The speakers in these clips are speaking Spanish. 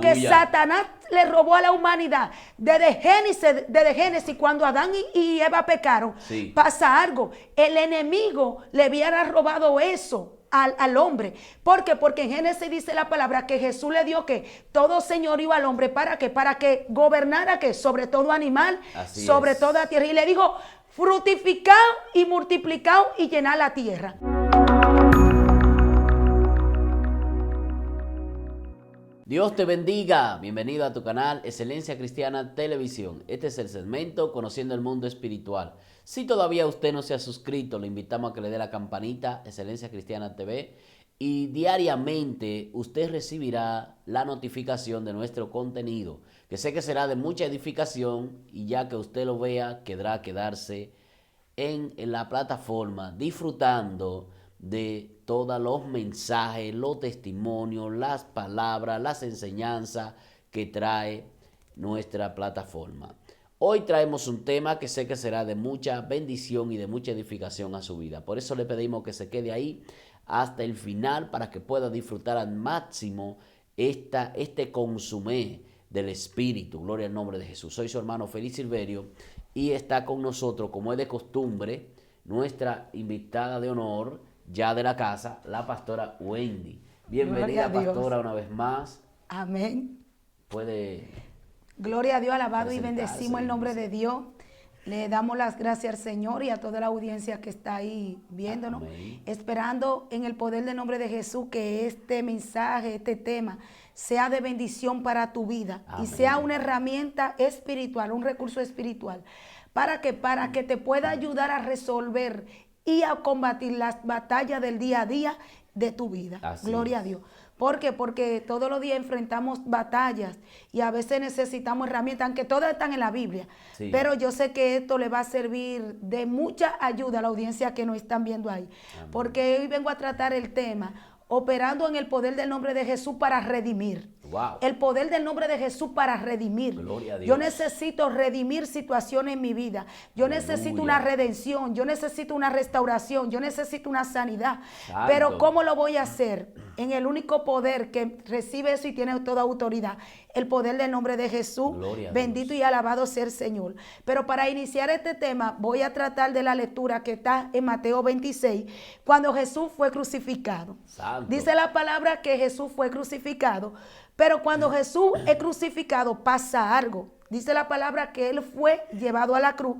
Que Satanás le robó a la humanidad desde Génesis cuando Adán y Eva pecaron. Sí. Pasa algo. El enemigo le hubiera robado eso al hombre. ¿Por qué? Porque en Génesis dice la palabra que Jesús le dio que todo señorío al hombre. ¿Para qué? Para que gobernara que sobre todo animal, Así sobre es. toda tierra. Y le dijo, fructificad y multiplicad y llenad la tierra. Dios te bendiga. Bienvenido a tu canal Excelencia Cristiana Televisión. Este es el segmento Conociendo el Mundo Espiritual. Si todavía usted no se ha suscrito, le invitamos a que le dé la campanita Excelencia Cristiana TV y diariamente usted recibirá la notificación de nuestro contenido, que sé que será de mucha edificación y ya que usted lo vea, quedará quedarse en la plataforma disfrutando de todos los mensajes, los testimonios, las palabras, las enseñanzas que trae nuestra plataforma. Hoy traemos un tema que sé que será de mucha bendición y de mucha edificación a su vida. Por eso le pedimos que se quede ahí hasta el final para que pueda disfrutar al máximo este consumé del Espíritu. Gloria al nombre de Jesús. Soy su hermano Félix Silverio y está con nosotros, como es de costumbre, nuestra invitada de honor, ya de la casa, la pastora Wendy. Bienvenida, pastora, una vez más. Amén. Puede. Gloria a Dios, alabado y bendecimos el nombre de Dios. Le damos las gracias al Señor y a toda la audiencia que está ahí viéndonos, Amén. esperando en el poder del nombre de Jesús que este mensaje, este tema, sea de bendición para tu vida. Amén. Y sea una herramienta espiritual, un recurso espiritual, para que te pueda ayudar a resolver y a combatir las batallas del día a día de tu vida. Así Gloria es. a Dios. ¿Por qué? Porque todos los días enfrentamos batallas y a veces necesitamos herramientas, aunque todas están en la Biblia. Sí. Pero yo sé que esto le va a servir de mucha ayuda a la audiencia que nos están viendo ahí. Amén. Porque hoy vengo a tratar el tema, operando en el poder del nombre de Jesús para redimir. Wow. El poder del nombre de Jesús para redimir. Gloria a Dios. Yo necesito redimir situaciones en mi vida. Yo Aleluya. necesito una redención. Yo necesito una restauración. Yo necesito una sanidad. Santo. Pero ¿cómo lo voy a hacer? En el único poder que recibe eso y tiene toda autoridad. El poder del nombre de Jesús. Gloria a Bendito Dios. y alabado sea el Señor. Pero para iniciar este tema voy a tratar de la lectura que está en Mateo 26, cuando Jesús fue crucificado. Santo. Dice la palabra que Jesús fue crucificado, pero cuando Jesús es crucificado pasa algo. Dice la palabra que Él fue llevado a la cruz.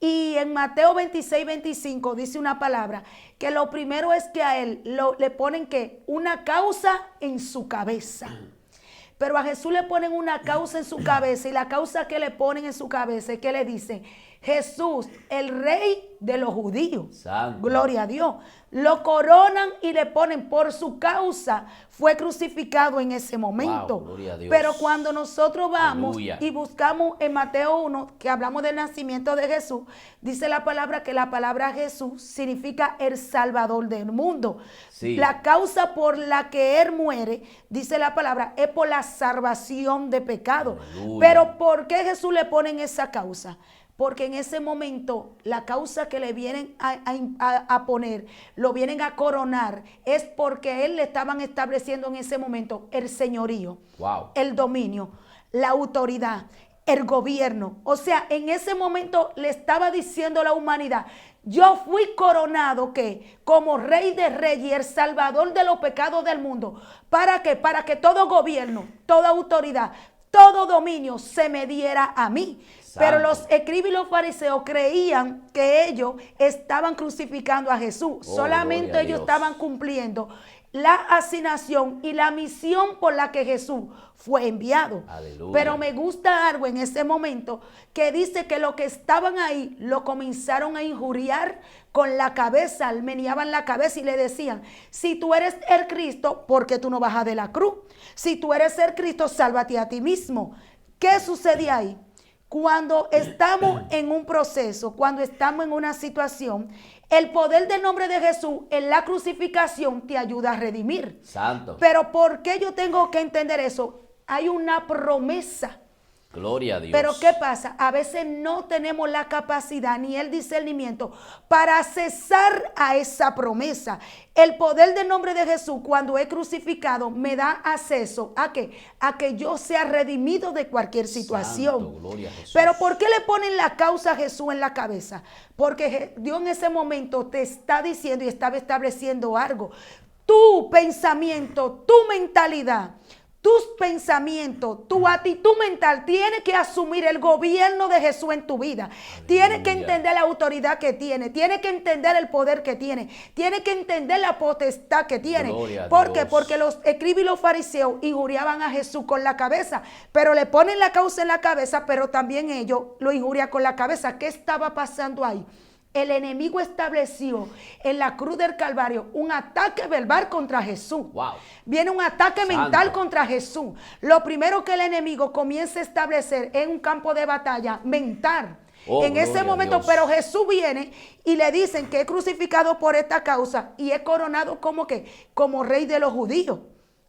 Y en Mateo 26, 25 dice una palabra que lo primero es que a Él le ponen que una causa en su cabeza. Pero a Jesús le ponen una causa en su cabeza y la causa que le ponen en su cabeza es que le dicen, Jesús, el rey de los judíos. Santo. Gloria a Dios. Lo coronan y le ponen por su causa. Fue crucificado en ese momento. Wow, gloria a Dios. Pero cuando nosotros vamos Aleluya. y buscamos en Mateo 1, que hablamos del nacimiento de Jesús, dice la palabra que la palabra Jesús significa el Salvador del mundo. Sí. La causa por la que Él muere, dice la palabra, es por la salvación de pecado. Aleluya. Pero ¿por qué Jesús le pone esa causa? Porque en ese momento la causa que le vienen a poner, lo vienen a coronar, es porque Él le estaban estableciendo en ese momento el señorío, Wow. el dominio, la autoridad, el gobierno. O sea, en ese momento le estaba diciendo a la humanidad, yo fui coronado que como rey de reyes y el salvador de los pecados del mundo. ¿Para qué? Para que todo gobierno, toda autoridad, todo dominio se me diera a mí. Pero los escribas y los fariseos creían que ellos estaban crucificando a Jesús. Solamente gloria a ellos Dios. estaban cumpliendo la asignación y la misión por la que Jesús fue enviado. Aleluya. Pero me gusta algo en ese momento que dice que los que estaban ahí lo comenzaron a injuriar con la cabeza, meneaban la cabeza y le decían, si tú eres el Cristo, ¿por qué tú no bajas de la cruz? Si tú eres el Cristo, sálvate a ti mismo. ¿Qué sucede ahí? Cuando estamos en un proceso, cuando estamos en una situación, el poder del nombre de Jesús en la crucificación te ayuda a redimir. Santo. Pero ¿por qué yo tengo que entender eso? Hay una promesa Gloria a Dios. Pero ¿qué pasa? A veces no tenemos la capacidad ni el discernimiento para accesar a esa promesa. El poder del nombre de Jesús, cuando es crucificado, me da acceso a que yo sea redimido de cualquier situación. Santo, gloria a Jesús. Pero ¿por qué le ponen la causa a Jesús en la cabeza? Porque Dios en ese momento te está diciendo y estaba estableciendo algo. Tu pensamiento, tu mentalidad, tus pensamientos, tu actitud mental tiene que asumir el gobierno de Jesús en tu vida. Tiene que entender la autoridad que tiene, tiene que entender el poder que tiene, tiene que entender la potestad que tiene. ¿Por qué? Porque los escribas y los fariseos injuriaban a Jesús con la cabeza, pero le ponen la causa en la cabeza, pero también ellos lo injurian con la cabeza. ¿Qué estaba pasando ahí? El enemigo estableció en la cruz del Calvario un ataque verbal contra Jesús. Wow. Viene un ataque mental contra Jesús. Lo primero que el enemigo comienza a establecer es un campo de batalla mental. En ese momento, pero Jesús viene y le dicen que es crucificado por esta causa y es coronado como rey de los judíos.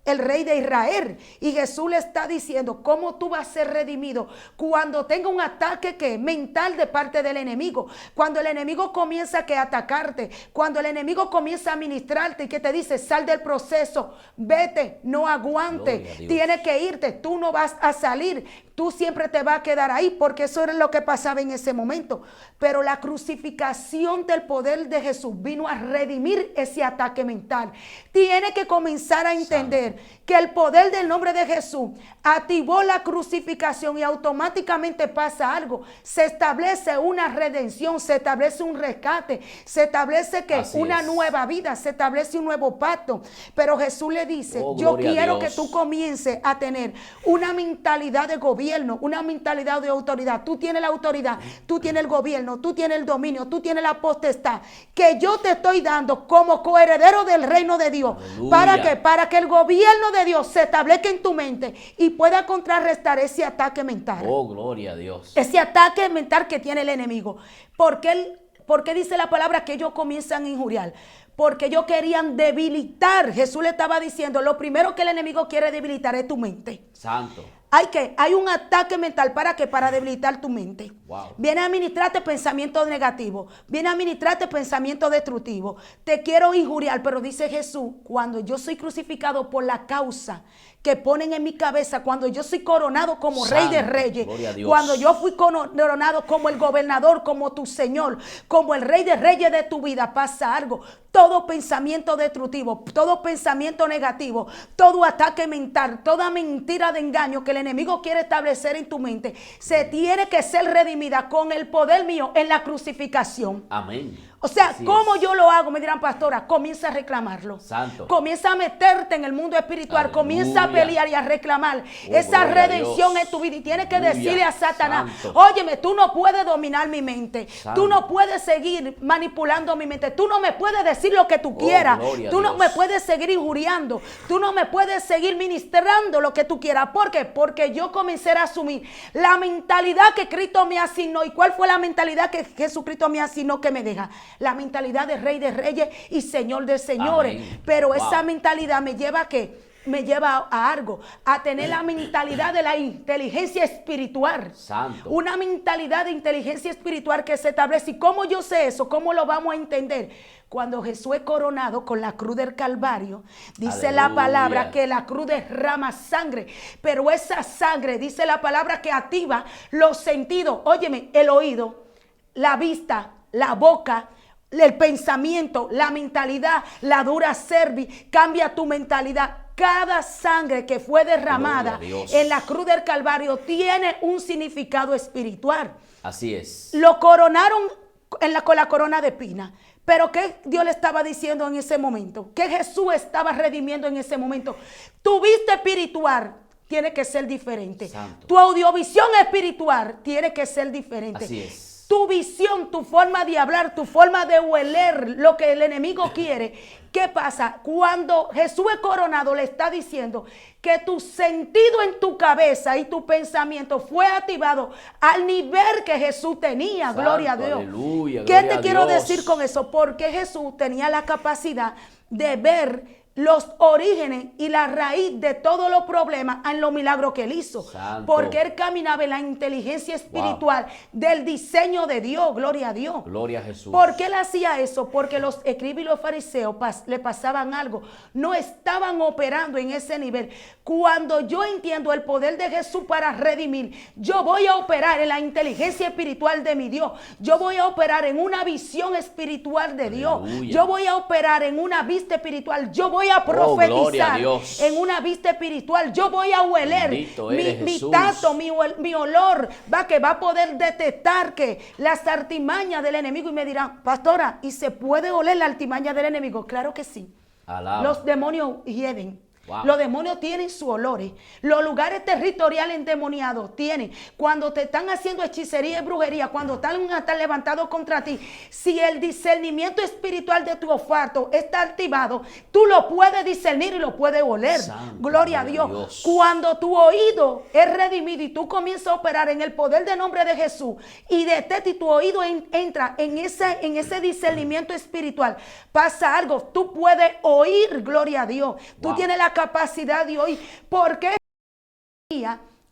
El rey de Israel. Y Jesús le está diciendo cómo tú vas a ser redimido cuando tenga un ataque mental de parte del enemigo. Cuando el enemigo comienza a atacarte. Cuando el enemigo comienza a ministrarte y que te dice sal del proceso, vete, no aguante, tienes que irte, tú no vas a salir. Tú siempre te vas a quedar ahí porque eso era lo que pasaba en ese momento. Pero la crucificación del poder de Jesús vino a redimir ese ataque mental. Tiene que comenzar a entender que el poder del nombre de Jesús activó la crucificación y automáticamente pasa algo. Se establece una redención, se establece un rescate, se establece una nueva vida, se establece un nuevo pacto. Pero Jesús le dice, yo quiero que tú comiences a tener una mentalidad de gobierno, una mentalidad de autoridad. Tú tienes la autoridad, tú tienes el gobierno, tú tienes el dominio, tú tienes la potestad que yo te estoy dando como coheredero del reino de Dios. ¿Para qué? Para que el gobierno de Dios se establezca en tu mente y pueda contrarrestar ese ataque mental. Oh, gloria a Dios. Ese ataque mental que tiene el enemigo. ¿Por qué dice la palabra que ellos comienzan a injuriar? Porque ellos querían debilitar. Jesús le estaba diciendo, lo primero que el enemigo quiere debilitar es tu mente. Santo. Hay un ataque mental. ¿Para qué? Para debilitar tu mente. Wow. Viene a administrarte pensamientos negativos. Viene a administrarte pensamientos destructivos. Te quiero injuriar, pero dice Jesús, cuando yo soy crucificado por la causa que ponen en mi cabeza, cuando yo soy coronado como Rey de Reyes, cuando yo fui coronado como el gobernador, como tu Señor, como el Rey de Reyes de tu vida, pasa algo. Todo pensamiento destructivo, todo pensamiento negativo, todo ataque mental, toda mentira de engaño que el enemigo quiere establecer en tu mente, se tiene que ser redimida con el poder mío en la crucificación. Amén. O sea, ¿cómo yo lo hago? Me dirán, pastora, comienza a reclamarlo. Santo. Comienza a meterte en el mundo espiritual. Aleluya. Comienza a pelear y a reclamar esa redención en tu vida. Y tienes que decirle a Satanás, óyeme, tú no puedes dominar mi mente. Santo. Tú no puedes seguir manipulando mi mente. Tú no me puedes decir lo que tú quieras. Tú no me puedes seguir injuriando. Tú no me puedes seguir ministrando lo que tú quieras. ¿Por qué? Porque yo comencé a asumir la mentalidad que Cristo me asignó. ¿Y cuál fue la mentalidad que Jesucristo me asignó que me deja? La mentalidad de Rey de Reyes y Señor de Señores. Amén. Pero esa mentalidad me lleva a ¿qué? Me lleva a algo, a tener la mentalidad de la inteligencia espiritual. Santo. Una mentalidad de inteligencia espiritual que se establece. ¿Y cómo yo sé eso? ¿Cómo lo vamos a entender? Cuando Jesús es coronado con la cruz del Calvario, dice la palabra que la cruz derrama sangre, pero esa sangre, dice la palabra, que activa los sentidos. Óyeme, el oído, la vista, la boca, el pensamiento, la mentalidad, la dura cerviz, cambia tu mentalidad. Cada sangre que fue derramada en la cruz del Calvario tiene un significado espiritual. Así es. Lo coronaron con la corona de espinas. Pero ¿qué Dios le estaba diciendo en ese momento? ¿Qué Jesús estaba redimiendo en ese momento? Tu vista espiritual tiene que ser diferente. Santo. Tu audiovisión espiritual tiene que ser diferente. Así es. Tu visión, tu forma de hablar, tu forma de oler lo que el enemigo quiere. ¿Qué pasa? Cuando Jesús es coronado, le está diciendo que tu sentido en tu cabeza y tu pensamiento fue activado al nivel que Jesús tenía. Santo, gloria a Dios. Aleluya, ¿Qué te quiero decir con eso? Porque Jesús tenía la capacidad de ver los orígenes y la raíz de todos los problemas en los milagros que él hizo. Santo. Porque él caminaba en la inteligencia espiritual del diseño de Dios. Gloria a Dios. Gloria a Jesús. ¿Por qué él hacía eso? Porque los escribas y los fariseos le pasaban algo. No estaban operando en ese nivel. Cuando yo entiendo el poder de Jesús para redimir, yo voy a operar en la inteligencia espiritual de mi Dios. Yo voy a operar en una visión espiritual de Dios. Aleluya. Yo voy a operar en una vista espiritual. Yo voy a gloria a profetizar Dios. en una vista espiritual. Yo voy a hueler Bendito eres, mi Jesús. tato, mi olor, que va a poder detectar que las artimañas del enemigo. Y me dirán, pastora, ¿y se puede oler la artimaña del enemigo? Claro que sí. Alaba. Los demonios hieden. Wow. Los demonios tienen sus olores. Los lugares territoriales endemoniados tienen. Cuando te están haciendo hechicería y brujería, cuando están levantados contra ti, si el discernimiento espiritual de tu olfato está activado, tú lo puedes discernir y lo puedes oler. Santo, Gloria a Dios. Cuando tu oído es redimido y tú comienzas a operar en el poder del nombre de Jesús y detecta y tu oído entra en ese discernimiento espiritual, pasa algo. Tú puedes oír, gloria a Dios. Tú Wow. tienes la capacidad de oír. Porque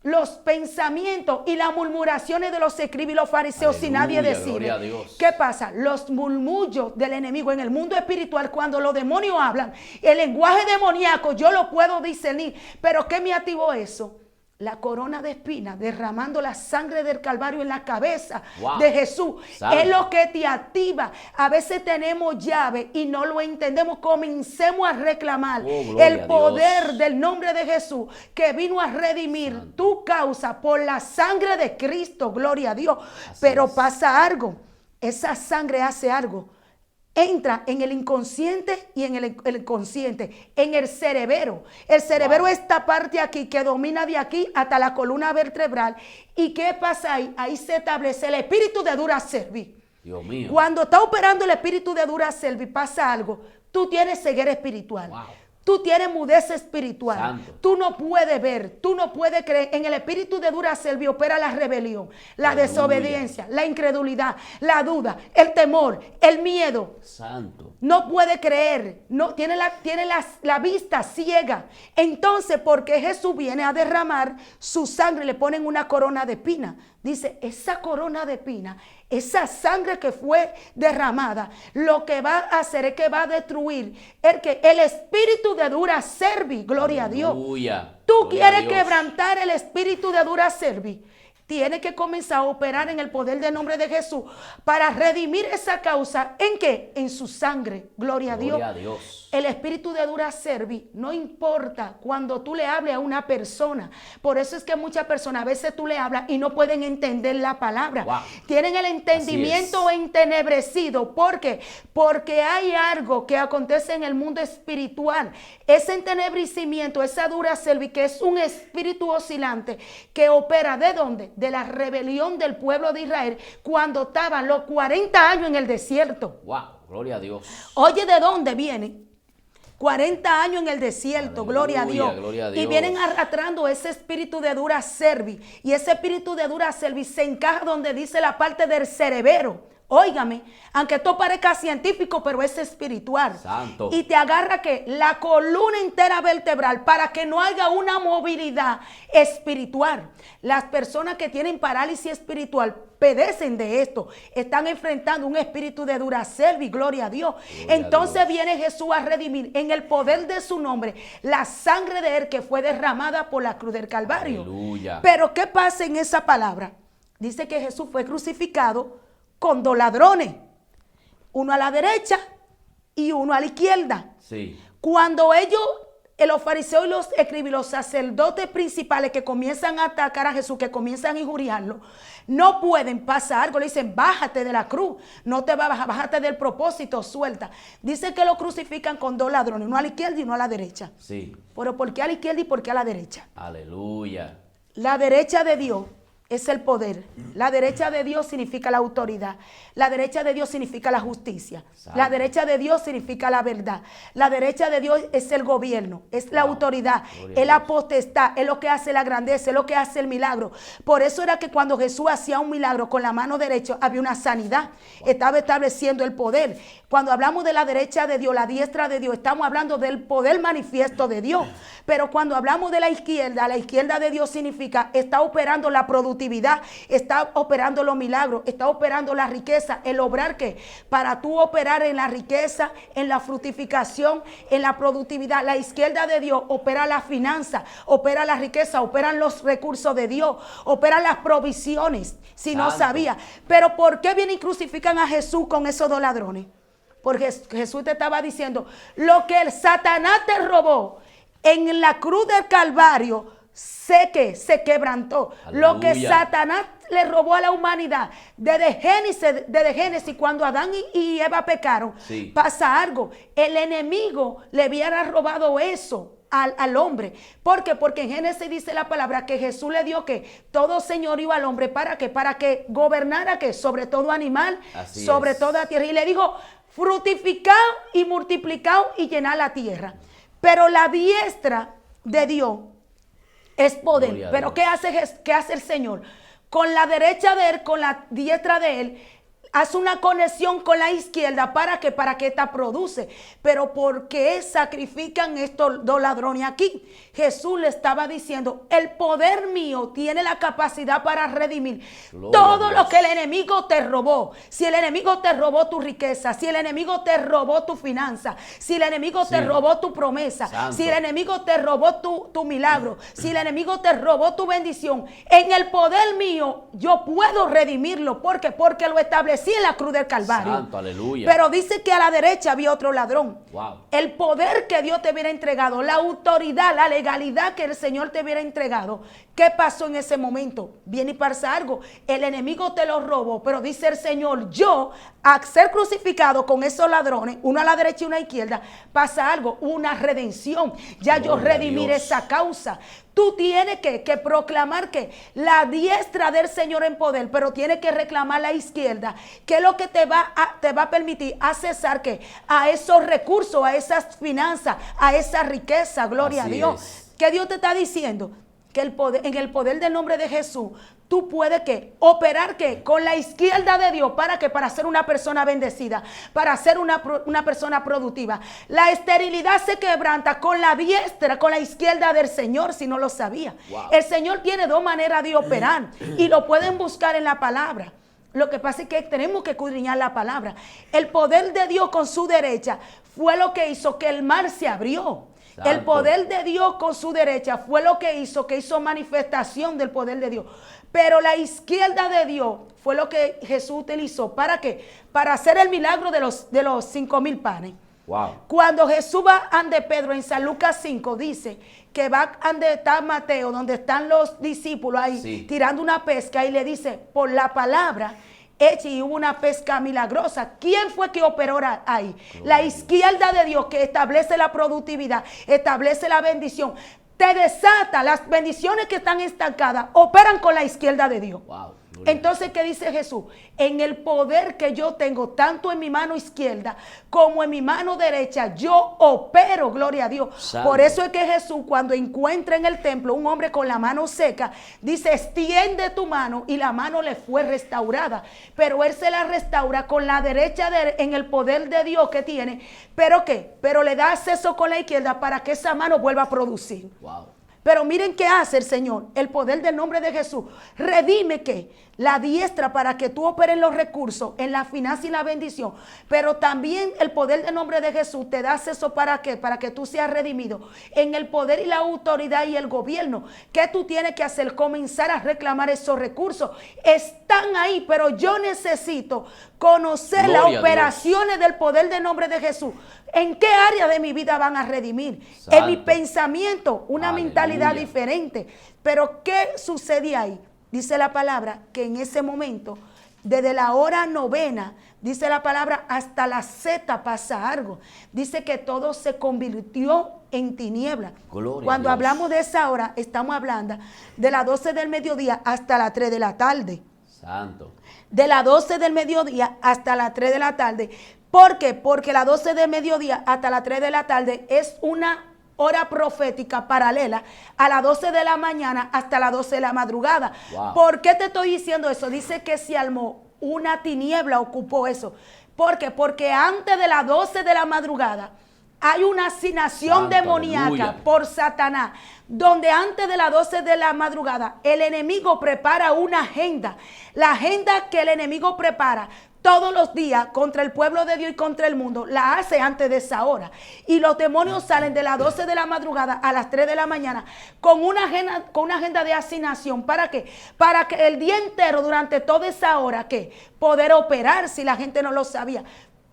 los pensamientos y las murmuraciones de los escribas y los fariseos sin nadie Aleluya, decir. gloria a Dios. ¿Qué pasa? Los murmullos del enemigo en el mundo espiritual, cuando los demonios hablan, el lenguaje demoníaco yo lo puedo discernir. Pero ¿qué me activó eso? La corona de espinas, derramando la sangre del Calvario en la cabeza Wow. de Jesús. Santo. Es lo que te activa. A veces tenemos llave y no lo entendemos. Comencemos a reclamar gloria el a poder Dios. del nombre de Jesús, que vino a redimir Santo. tu causa por la sangre de Cristo. Gloria a Dios. Así Pero es. pasa algo. Esa sangre hace algo. Entra en el inconsciente y en el consciente, en el cerebro. El cerebro Wow. es esta parte aquí que domina de aquí hasta la columna vertebral. ¿Y qué pasa ahí? Ahí se establece el espíritu de Dura Servir. Dios mío. Cuando está operando el espíritu de Dura Servir, pasa algo. Tú tienes ceguera espiritual. Wow. Tú tienes mudez espiritual. Santo. Tú no puedes ver, tú no puedes creer. En el espíritu de Dura Servir opera la rebelión, la Aleluya. desobediencia, la incredulidad, la duda, el temor, el miedo. Santo. No puede creer, no, tiene la vista ciega. Entonces, porque Jesús viene a derramar su sangre, le ponen una corona de espina. Dice, esa corona de espina, esa sangre que fue derramada, lo que va a hacer es que va a destruir el espíritu de Dura Servir. Gloria a Dios. Aleluya. Tú Gloria a quieres Dios. quebrantar el espíritu de Dura Servir. Tienes que comenzar a operar en el poder del nombre de Jesús para redimir esa causa. ¿En qué? En su sangre. Gloria a Dios. Gloria a Dios. El espíritu de Dura Servir no importa cuando tú le hables a una persona. Por eso es que muchas personas a veces tú le hablas y no pueden entender la palabra. Wow. Tienen el entendimiento entenebrecido. ¿Por qué? Porque hay algo que acontece en el mundo espiritual. Ese entenebrecimiento, esa Dura Servir, que es un espíritu oscilante que opera ¿de dónde? De la rebelión del pueblo de Israel cuando estaban los 40 años en el desierto. Wow. Gloria a Dios. Oye, ¿de dónde viene? 40 años en el desierto, Aleluya, gloria a Dios. gloria a Y Dios. vienen arrastrando ese espíritu de Dura Servir. Y ese espíritu de Dura Servir se encaja donde dice la parte del cerebro. Óigame, aunque esto parezca científico, pero es espiritual. Santo. Y te agarra que la columna entera vertebral para que no haya una movilidad espiritual. Las personas que tienen parálisis espiritual padecen de esto. Están enfrentando un espíritu de Dura Servir, gloria a Dios. Gloria a Entonces Dios. viene Jesús a redimir en el poder de su nombre la sangre de él que fue derramada por la cruz del Calvario. Aleluya. Pero ¿qué pasa en esa palabra? Dice que Jesús fue crucificado con dos ladrones, uno a la derecha y uno a la izquierda. Sí. Cuando ellos, los fariseos y los escribas, los sacerdotes principales que comienzan a atacar a Jesús, que comienzan a injuriarlo, no pueden pasar algo. Le dicen, bájate de la cruz, no te va a bajar, bájate del propósito, suelta. Dice que lo crucifican con dos ladrones, uno a la izquierda y uno a la derecha. Sí. Pero ¿por qué a la izquierda y por qué a la derecha? Aleluya. La derecha de Dios es el poder. La derecha de Dios significa la autoridad. La derecha de Dios significa la justicia. Exacto. La derecha de Dios significa la verdad. La derecha de Dios es el gobierno, es la autoridad, es la potestad, es lo que hace la grandeza, es lo que hace el milagro. Por eso era que cuando Jesús hacía un milagro con la mano derecha había una sanidad. Estaba estableciendo el poder. Cuando hablamos de la derecha de Dios, la diestra de Dios, estamos hablando del poder manifiesto de Dios. Pero cuando hablamos de la izquierda de Dios significa está operando la productividad, está operando los milagros, está operando la riqueza, el obrar que para tú operar en la riqueza, en la fructificación, en la productividad. La izquierda de Dios opera la finanza, opera la riqueza, operan los recursos de Dios, operan las provisiones, si no sabía. Pero ¿por qué vienen y crucifican a Jesús con esos dos ladrones? Porque Jesús te estaba diciendo, lo que el Satanás te robó en la cruz del Calvario, se quebrantó. Aleluya. Lo que Satanás le robó a la humanidad desde Génesis, cuando Adán y Eva pecaron, pasa algo. El enemigo le hubiera robado eso al hombre. ¿Por qué? Porque en Génesis dice la palabra que Jesús le dio que todo señorío al hombre. ¿Para qué? Para que gobernara que sobre todo animal, sobre toda tierra. Y le dijo, fructificad y multiplicad y llenad la tierra. Pero la diestra de Dios es poder. Pero ¿qué hace el Señor? Con la derecha de Él, con la diestra de Él, hace una conexión con la izquierda. ¿Para qué? Para que esta produce. Pero ¿por qué sacrifican estos dos ladrones aquí? Jesús le estaba diciendo, el poder mío tiene la capacidad para redimir todo lo que el enemigo te robó. Si el enemigo te robó tu riqueza, si el enemigo te robó tu finanza, si el enemigo te robó tu promesa, si el enemigo te robó tu milagro, si el enemigo te robó tu bendición, en el poder mío yo puedo redimirlo. ¿Por qué? Porque lo establecí en la cruz del Calvario. Santo, aleluya. Pero dice que a la derecha había otro ladrón. Wow. El poder que Dios te hubiera entregado, la autoridad, la legalidad que el Señor te hubiera entregado. ¿Qué pasó en ese momento? Viene y pasa algo. El enemigo te lo robó, pero dice el Señor, yo, al ser crucificado con esos ladrones, uno a la derecha y uno a la izquierda, pasa algo, una redención. Ya yo redimir esa causa. Tú tienes que proclamar que la diestra del Señor en poder, pero tienes que reclamar la izquierda, que es lo que te va a permitir accesar que a esos recursos, a esas finanzas, a esa riqueza, gloria a Dios. ¿Qué Dios te está diciendo? Que en el poder del nombre de Jesús, tú puedes operar con la izquierda de Dios. ¿Para qué? Para ser una persona bendecida, para ser una persona productiva. La esterilidad se quebranta con la diestra, con la izquierda del Señor, si no lo sabía. Wow. El Señor tiene dos maneras de operar y lo pueden buscar en la palabra. Lo que pasa es que tenemos que escudriñar la palabra. El poder de Dios con su derecha fue lo que hizo que el mar se abrió. Santo. El poder de Dios con su derecha fue lo que hizo manifestación del poder de Dios. Pero la izquierda de Dios fue lo que Jesús utilizó. ¿Para qué? Para hacer el milagro de los 5,000 panes. Wow. Cuando Jesús va ante Pedro en San Lucas 5, dice que va donde está Mateo, donde están los discípulos ahí tirando una pesca, y le dice, por la palabra hecha, y hubo una pesca milagrosa. ¿Quién fue que operó ahí? La izquierda de Dios, que establece la productividad, establece la bendición, te desata. Las bendiciones que están estancadas operan con la izquierda de Dios. Wow. Entonces, ¿qué dice Jesús? En el poder que yo tengo, tanto en mi mano izquierda como en mi mano derecha, yo opero, gloria a Dios. Santo. Por eso es que Jesús, cuando encuentra en el templo un hombre con la mano seca, dice, extiende tu mano, y la mano le fue restaurada. Pero él se la restaura con la derecha en el poder de Dios que tiene. ¿Pero qué? Pero le da acceso con la izquierda para que esa mano vuelva a producir. Wow. Pero miren qué hace el Señor, el poder del nombre de Jesús. Redime la diestra para que tú operes los recursos en la finanza y la bendición. Pero también el poder del nombre de Jesús te da acceso ¿para qué? Para que tú seas redimido en el poder y la autoridad y el gobierno. ¿Qué tú tienes que hacer? Comenzar a reclamar esos recursos. Están ahí, pero yo necesito conocer las operaciones del poder del nombre de Jesús. ¿En qué área de mi vida van a redimir? Santo. En mi pensamiento, una mentalidad diferente. Pero ¿qué sucede ahí? Dice la palabra que en ese momento desde la hora novena, dice la palabra, hasta la zeta pasa algo. Dice que todo se convirtió en tiniebla. Cuando hablamos de esa hora, estamos hablando de las 12 del mediodía hasta las 3 de la tarde. Santo. De las 12 del mediodía hasta las 3 de la tarde. ¿Por qué? Porque las 12 del mediodía hasta las 3 de la tarde es una hora profética paralela a las 12 de la mañana hasta las 12 de la madrugada. Wow. ¿Por qué te estoy diciendo eso? Dice que se armó una tiniebla, ocupó eso. ¿Por qué? Porque antes de las 12 de la madrugada hay una asignación demoníaca, aleluya, por Satanás, donde antes de las 12 de la madrugada el enemigo prepara una agenda. La agenda que el enemigo prepara todos los días contra el pueblo de Dios y contra el mundo, la hace antes de esa hora. Y los demonios salen de las 12 de la madrugada a las 3 de la mañana con una agenda de asignación. ¿Para qué? Para que el día entero, durante toda esa hora, ¿qué? Poder operar, si la gente no lo sabía.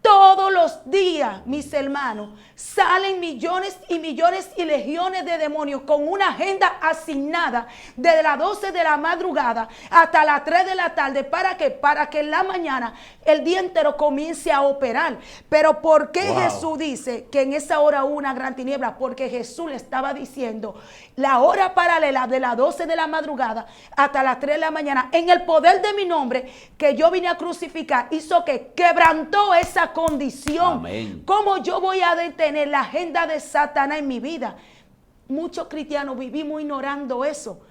Todos los días, mis hermanos, salen millones y millones y legiones de demonios con una agenda asignada desde las 12 de la madrugada hasta las 3 de la tarde. ¿Para qué? Para que en la mañana el día entero comience a operar. Pero ¿por qué Jesús dice que en esa hora hubo una gran tiniebla? Porque Jesús le estaba diciendo la hora paralela de las 12 de la madrugada hasta las 3 de la mañana, en el poder de mi nombre que yo vine a crucificar, hizo que quebrantó esa condición. Amén. ¿Cómo yo voy a detener la agenda de Satanás en mi vida? Muchos cristianos vivimos ignorando eso.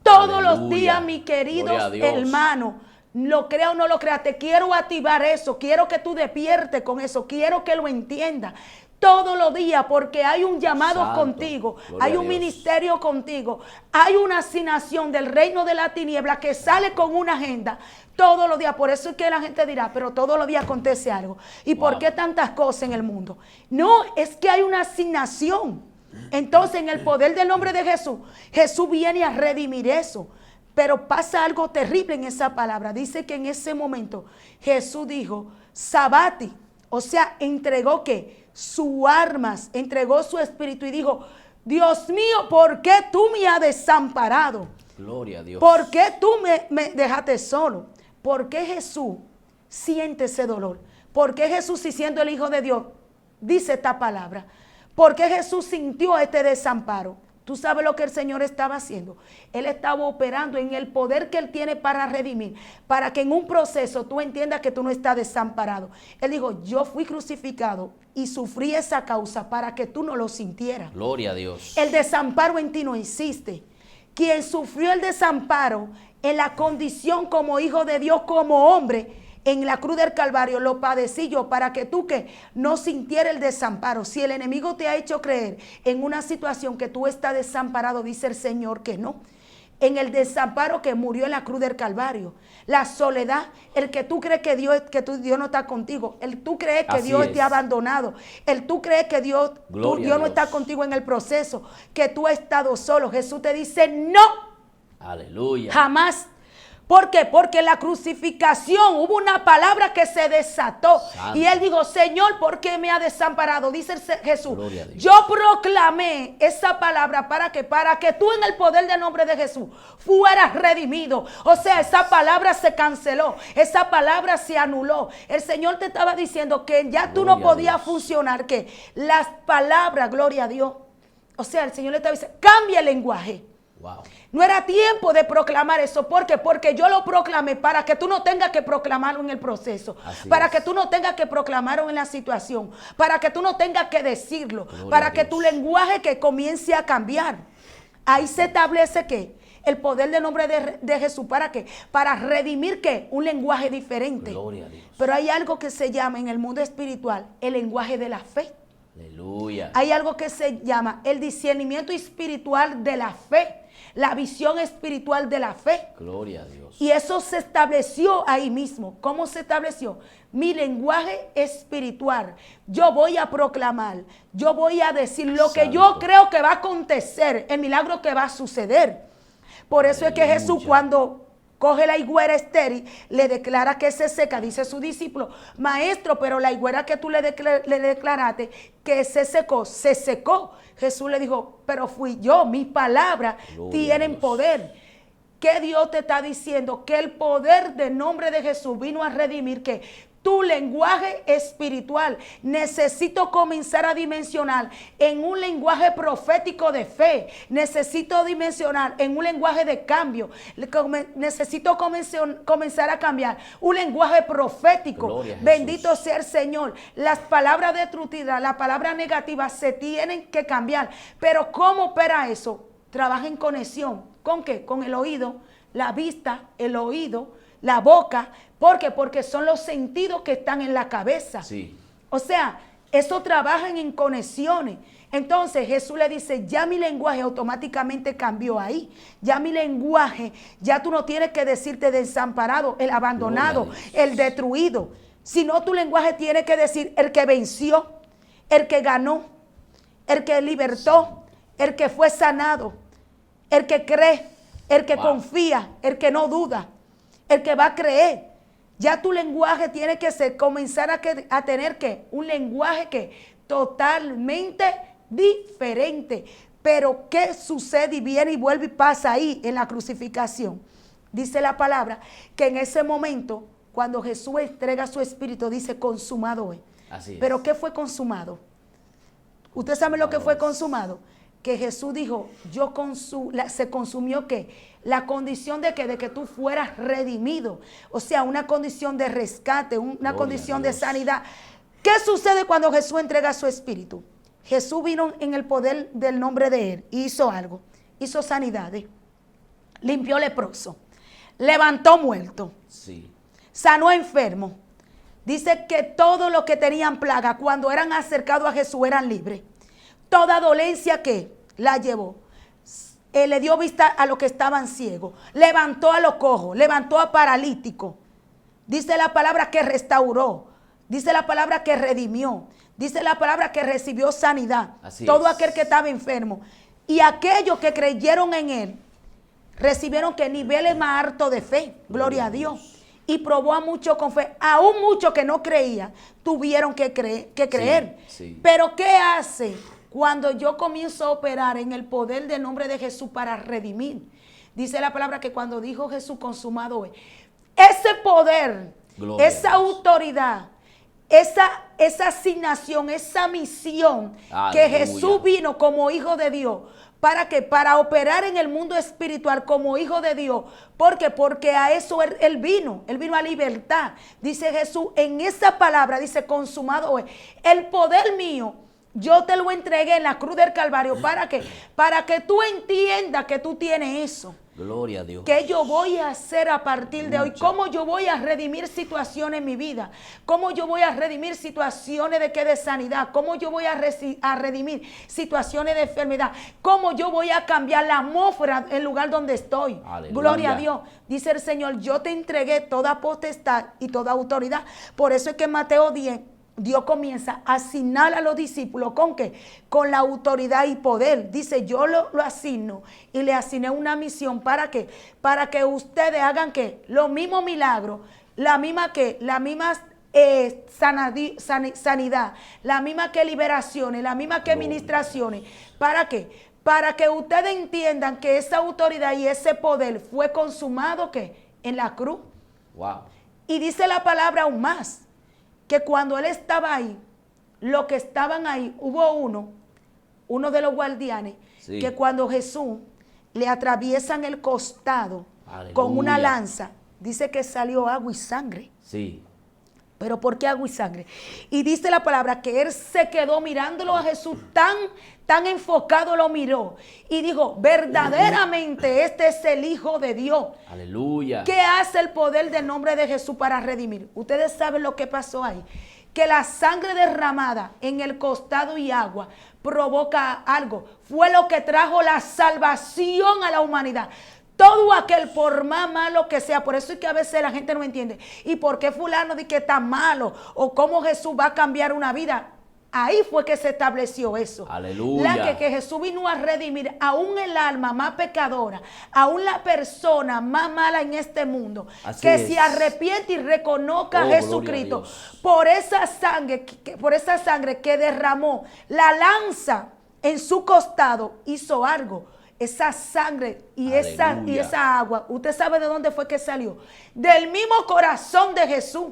Todos aleluya, los días, mi querido hermano, lo crea o no lo crea, te quiero activar eso, quiero que tú despiertes con eso, quiero que lo entiendas. Todos los días, porque hay un llamado santo, contigo, hay un ministerio contigo, hay una asignación del reino de la tiniebla que sale con una agenda todos los días. Por eso es que la gente dirá, pero todos los días acontece algo. ¿Y por qué tantas cosas en el mundo? No, es que hay una asignación. Entonces, en el poder del nombre de Jesús, Jesús viene a redimir eso. Pero pasa algo terrible en esa palabra. Dice que en ese momento Jesús dijo, Sabati, o sea, entregó ¿qué? Sus armas, entregó su espíritu y dijo, Dios mío, ¿por qué tú me has desamparado? Gloria a Dios. ¿Por qué tú me dejaste solo? ¿Por qué Jesús siente ese dolor? ¿Por qué Jesús, si siendo el Hijo de Dios, dice esta palabra? ¿Por qué Jesús sintió este desamparo? Tú sabes lo que el Señor estaba haciendo. Él estaba operando en el poder que Él tiene para redimir, para que en un proceso tú entiendas que tú no estás desamparado. Él dijo, yo fui crucificado y sufrí esa causa para que tú no lo sintieras. Gloria a Dios. El desamparo en ti no existe. Quien sufrió el desamparo en la condición como hijo de Dios, como hombre, en la cruz del Calvario, lo padecí yo para que tú que no sintiera el desamparo. Si el enemigo te ha hecho creer en una situación que tú estás desamparado, dice el Señor que no. En el desamparo que murió en la cruz del Calvario, la soledad, el que tú crees que Dios no está contigo, el tú crees que Dios te ha abandonado, el tú crees que Dios no está contigo en el proceso, que tú has estado solo. Jesús te dice no. Aleluya. Jamás. ¿Por qué? Porque en la crucificación hubo una palabra que se desató. Santo. Y él dijo, Señor, ¿por qué me ha desamparado? Dice Jesús, yo proclamé esa palabra ¿para qué? Para que tú en el poder del nombre de Jesús fueras redimido. O sea, esa palabra se canceló, esa palabra se anuló. El Señor te estaba diciendo que ya tú no podías funcionar, que las palabras, gloria a Dios. O sea, el Señor le estaba diciendo, cambia el lenguaje. Wow. No era tiempo de proclamar eso. ¿Por qué? Porque yo lo proclamé para que tú no tengas que proclamarlo en el proceso. Para que tú no tengas que proclamarlo en la situación. Para que tú no tengas que decirlo. Para que tu lenguaje que comience a cambiar. Ahí se establece que el poder del nombre de Jesús. ¿Para qué? Para redimir ¿qué? Un lenguaje diferente. Gloria a Dios. Pero hay algo que se llama en el mundo espiritual el lenguaje de la fe. Aleluya. Hay algo que se llama el discernimiento espiritual de la fe. La visión espiritual de la fe. Gloria a Dios. Y eso se estableció ahí mismo. ¿Cómo se estableció? Mi lenguaje espiritual. Yo voy a proclamar. Yo voy a decir lo Santo. que yo creo que va a acontecer. El milagro que va a suceder. Por eso es que Jesús cuando coge la higuera estéril, le declara que se seca. Dice su discípulo, maestro, pero la higuera que tú le declaraste que se secó, se secó. Jesús le dijo, pero fui yo, mis palabras tienen poder. que Dios te está diciendo que el poder del nombre de Jesús vino a redimir que tu lenguaje espiritual. Necesito comenzar a dimensionar en un lenguaje profético de fe. Necesito dimensionar en un lenguaje de cambio. Necesito comenzar a cambiar un lenguaje profético. Bendito sea el Señor. Las palabras destructivas, las palabras negativas se tienen que cambiar. Pero ¿cómo opera eso? Trabaja en conexión. ¿Con qué? Con el oído, la vista, el oído, la boca. ¿Por qué? Porque son los sentidos que están en la cabeza. Sí. O sea, eso trabajan en conexiones. Entonces Jesús le dice, ya mi lenguaje automáticamente cambió ahí. Ya mi lenguaje, ya tú no tienes que decirte desamparado, el abandonado, el destruido. Sino tu lenguaje tiene que decir el que venció, el que ganó, el que libertó, el que fue sanado, el que cree, el que confía, el que no duda, el que va a creer. Ya tu lenguaje tiene que ser, comenzar a tener que un lenguaje que totalmente diferente. Pero ¿qué sucede y viene y vuelve y pasa ahí en la crucificación? Dice la palabra que en ese momento, cuando Jesús entrega su espíritu, dice consumado es. Así es. Pero ¿qué fue consumado? ¿Usted sabe lo que fue consumado? Que Jesús dijo, se consumió ¿qué? La condición de que tú fueras redimido. O sea, una condición de rescate, una condición de sanidad. ¿Qué sucede cuando Jesús entrega su espíritu? Jesús vino en el poder del nombre de Él y hizo algo. Hizo sanidades, limpió leproso, levantó muerto, sanó enfermo. Dice que todos los que tenían plaga, cuando eran acercados a Jesús, eran libres. Toda dolencia que la llevó. Le dio vista a los que estaban ciegos. Levantó a los cojos. Levantó a paralíticos. Dice la palabra que restauró. Dice la palabra que redimió. Dice la palabra que recibió sanidad. Todo aquel que estaba enfermo. Y aquellos que creyeron en Él recibieron que niveles más altos de fe. Gloria a Dios. Y probó a muchos con fe. Aún muchos que no creían tuvieron que creer. Pero ¿qué hace cuando yo comienzo a operar en el poder del nombre de Jesús para redimir? Dice la palabra que cuando dijo Jesús consumado es, ese poder, esa autoridad, esa asignación, esa misión que Jesús vino como hijo de Dios. ¿Para qué? Para operar en el mundo espiritual como hijo de Dios. ¿Por qué? Porque a eso él vino a libertad. Dice Jesús, en esa palabra, dice consumado es. El poder mío, yo te lo entregué en la cruz del Calvario. ¿Para qué? Para que tú entiendas que tú tienes eso. Gloria a Dios. ¿Qué yo voy a hacer a partir de hoy? ¿Cómo yo voy a redimir situaciones en mi vida? ¿Cómo yo voy a redimir situaciones de sanidad? ¿Cómo yo voy a redimir situaciones de enfermedad? ¿Cómo yo voy a cambiar la atmósfera en el lugar donde estoy? Aleluya. Gloria a Dios. Dice el Señor, yo te entregué toda potestad y toda autoridad. Por eso es que en Mateo 10, Dios comienza a asignar a los discípulos, ¿con qué? Con la autoridad y poder. Dice, yo lo asigno y le asigné una misión. ¿Para qué? Para que ustedes hagan ¿qué? Los mismos milagros, la misma sanidad, la misma que liberaciones, la misma que ministraciones. ¿Para qué? Para que ustedes entiendan que esa autoridad y ese poder fue consumado ¿qué? En la cruz. Wow. Y dice la palabra aún más, que cuando él estaba ahí, los que estaban ahí, hubo uno de los guardianes, que cuando Jesús le atraviesan el costado con una lanza, dice que salió agua y sangre. Sí. ¿Pero por qué agua y sangre? Y dice la palabra que él se quedó mirándolo a Jesús, tan enfocado lo miró. Y dijo, verdaderamente este es el Hijo de Dios. Aleluya. ¿Qué hace el poder del nombre de Jesús para redimir? Ustedes saben lo que pasó ahí. Que la sangre derramada en el costado y agua provoca algo. Fue lo que trajo la salvación a la humanidad. Todo aquel, por más malo que sea, por eso es que a veces la gente no entiende. ¿Y por qué fulano dice que está malo? ¿O cómo Jesús va a cambiar una vida? Ahí fue que se estableció eso. Aleluya. Que Jesús vino a redimir aún el alma más pecadora, aún la persona más mala en este mundo. Así que es. se arrepiente y reconozca a Jesucristo por esa sangre que derramó. La lanza en su costado hizo algo. esa sangre y Aleluya. esa agua, ¿usted sabe de dónde fue que salió? Del mismo corazón de Jesús.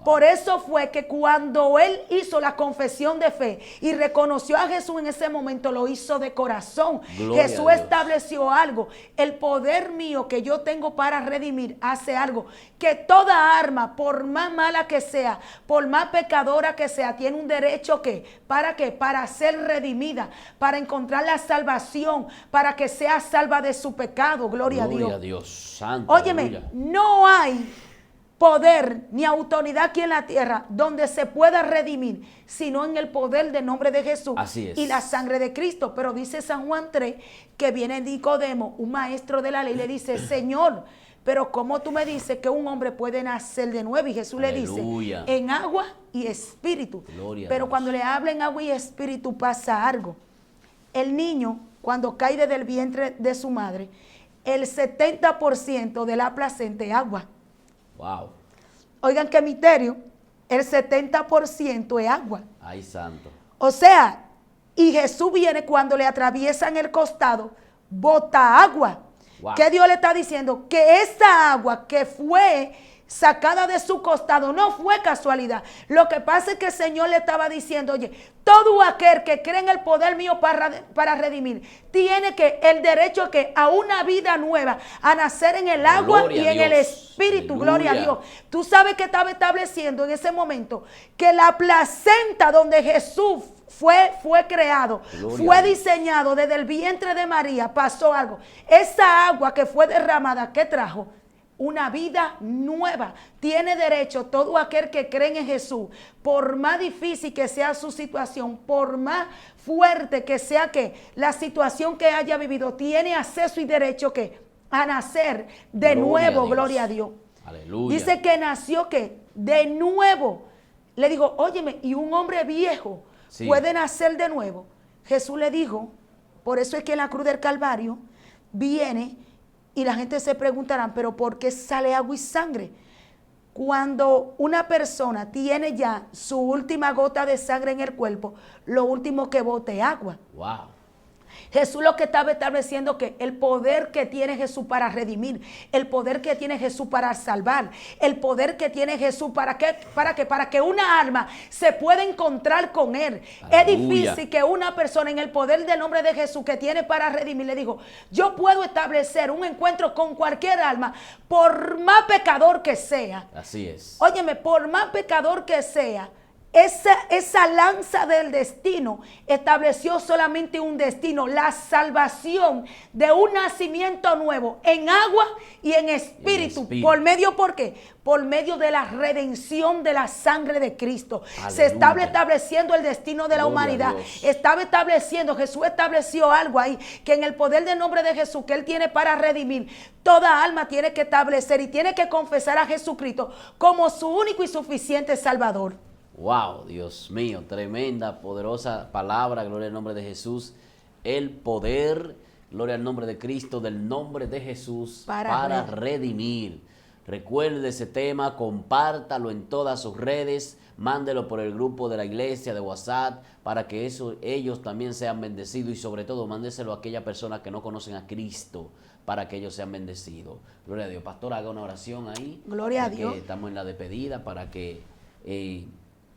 Por eso fue que cuando él hizo la confesión de fe y reconoció a Jesús en ese momento, lo hizo de corazón. Gloria Jesús a Dios. estableció algo. El poder mío que yo tengo para redimir hace algo. Que toda arma, por más mala que sea, por más pecadora que sea, tiene un derecho que, ¿para qué? Para ser redimida, para encontrar la salvación, para que sea salva de su pecado. Gloria a Dios. Gloria a Dios. Santo. Óyeme, Aleluya. no hay poder ni autoridad aquí en la tierra donde se pueda redimir, sino en el poder del nombre de Jesús. Así es. Y la sangre de Cristo. Pero dice San Juan 3 que viene Nicodemo, un maestro de la ley, le dice, Señor, pero ¿cómo tú me dices que un hombre puede nacer de nuevo? Y Jesús Aleluya. le dice, en agua y espíritu. Gloria a Pero Dios. cuando le habla en agua y espíritu pasa algo. El niño, cuando cae desde el vientre de su madre, el 70% de la placenta es agua. Wow. Oigan qué misterio, el 70% es agua. Ay, santo. O sea, y Jesús viene cuando le atraviesan el costado, bota agua. Wow. ¿Qué Dios le está diciendo? Que esa agua que fue sacada de su costado no fue casualidad. Lo que pasa es que el Señor le estaba diciendo, oye, todo aquel que cree en el poder mío para redimir, tiene que el derecho que a una vida nueva, a nacer en el agua Gloria y a en el Dios. espíritu. Aleluya. Gloria a Dios. Tú sabes que estaba estableciendo en ese momento que la placenta donde Jesús fue creado, Gloria fue a Dios. diseñado desde el vientre de María, pasó algo. Esa agua que fue derramada, ¿qué trajo? Una vida nueva. Tiene derecho todo aquel que cree en Jesús, por más difícil que sea su situación, por más fuerte que sea que la situación que haya vivido, tiene acceso y derecho que a nacer de nuevo. Gloria a Dios. Aleluya. Dice que nació que de nuevo. Le digo, óyeme, y un hombre viejo Sí. puede nacer de nuevo. Jesús le dijo, por eso es que en la cruz del Calvario viene y la gente se preguntará, pero ¿por qué sale agua y sangre? Cuando una persona tiene ya su última gota de sangre en el cuerpo, lo último que bota es agua. Wow. Jesús lo que estaba estableciendo que el poder que tiene Jesús para redimir, el poder que tiene Jesús para salvar, el poder que tiene Jesús para que una alma se pueda encontrar con él. Aleluya. Es difícil que una persona en el poder del nombre de Jesús que tiene para redimir, le digo, yo puedo establecer un encuentro con cualquier alma, por más pecador que sea. Así es. Óyeme, por más pecador que sea, esa lanza del destino estableció solamente un destino, la salvación de un nacimiento nuevo en agua y en espíritu. ¿Por medio por qué? Por medio de la redención de la sangre de Cristo. Aleluya. Se estaba estableciendo el destino de la Gloria a humanidad. Dios. Estaba estableciendo, Jesús estableció algo ahí, que en el poder del nombre de Jesús que Él tiene para redimir, toda alma tiene que establecer y tiene que confesar a Jesucristo como su único y suficiente Salvador. Wow, Dios mío, tremenda, poderosa palabra, gloria al nombre de Jesús. El poder, gloria al nombre de Cristo, del nombre de Jesús para redimir. Recuerde ese tema, compártalo en todas sus redes, mándelo por el grupo de la iglesia de WhatsApp para que ellos también sean bendecidos y sobre todo mándeselo a aquellas personas que no conocen a Cristo para que ellos sean bendecidos. Gloria a Dios. Pastor, haga una oración ahí. Gloria a ya Dios. que estamos en la despedida para que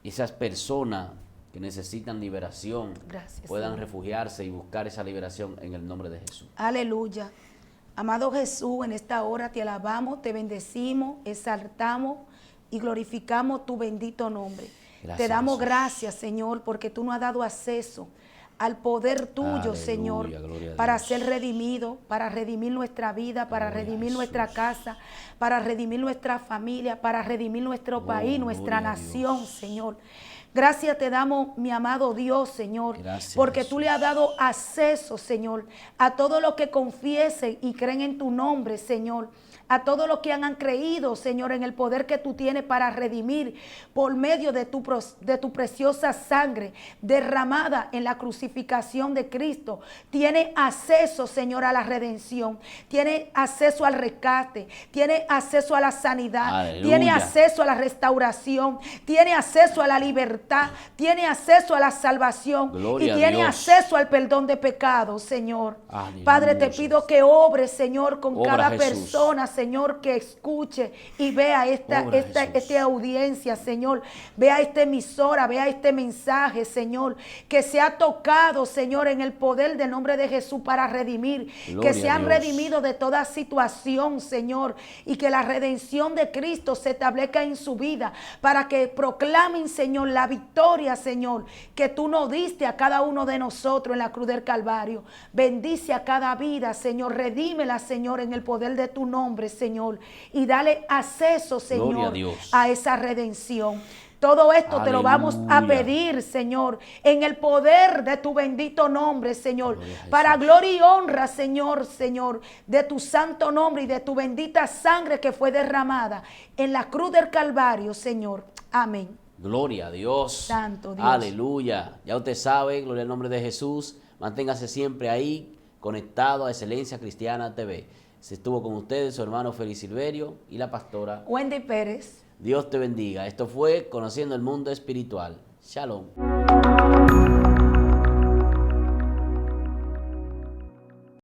esas personas que necesitan liberación Gracias, puedan Señor. refugiarse y buscar esa liberación en el nombre de Jesús. Aleluya. Amado Jesús, en esta hora te alabamos, te bendecimos, exaltamos y glorificamos tu bendito nombre. Gracias, te damos Jesús. gracias, Señor, porque tú nos has dado acceso al poder tuyo, Aleluya, Señor, gloria a para Dios. ser redimido, para redimir nuestra vida, para Gloria a redimir nuestra Jesús. casa, para redimir nuestra familia, para redimir nuestro país, nuestra gloria a nación, Dios. Señor. Gracias te damos, mi amado Dios, Señor, Gracias, porque tú Jesús. le has dado acceso, Señor, a todos los que confiesen y creen en tu nombre, Señor. A todos los que han creído, Señor, en el poder que tú tienes para redimir por medio de tu preciosa sangre derramada en la crucificación de Cristo. Tiene acceso, Señor, a la redención. Tiene acceso al rescate. Tiene acceso a la sanidad. Aleluya. Tiene acceso a la restauración. Tiene acceso a la libertad. libertad, tiene acceso a la salvación Gloria y a tiene Dios. acceso al perdón de pecados, Señor. Aleluya. Padre, te pido que obres, Señor, con Obra, cada Jesús. persona, Señor, que escuche y vea esta Obra, Jesús. audiencia, Señor. Vea esta emisora, vea este mensaje, Señor, que se ha tocado, Señor, en el poder del nombre de Jesús para redimir, Gloria que se a han Dios. redimido de toda situación, Señor, y que la redención de Cristo se establezca en su vida, para que proclamen, Señor, la victoria, Señor, que tú nos diste a cada uno de nosotros en la cruz del Calvario. Bendice a cada vida, Señor, redímela, Señor, en el poder de tu nombre, Señor, y dale acceso, Gloria a Señor, Dios. a esa redención. Todo esto te lo vamos a Aleluya. pedir, Señor, en el poder de tu bendito nombre, Señor, Gloria a Jesús. para gloria y honra, Señor, Señor, de tu santo nombre y de tu bendita sangre que fue derramada en la cruz del Calvario, Señor. Amén. Gloria a Dios. Santo Dios. Aleluya. Ya usted sabe, gloria al nombre de Jesús. Manténgase siempre ahí, conectado a Excelencia Cristiana TV. Se estuvo con ustedes su hermano Félix Silverio y la pastora. Wendy Pérez. Dios te bendiga. Esto fue Conociendo el Mundo Espiritual. Shalom.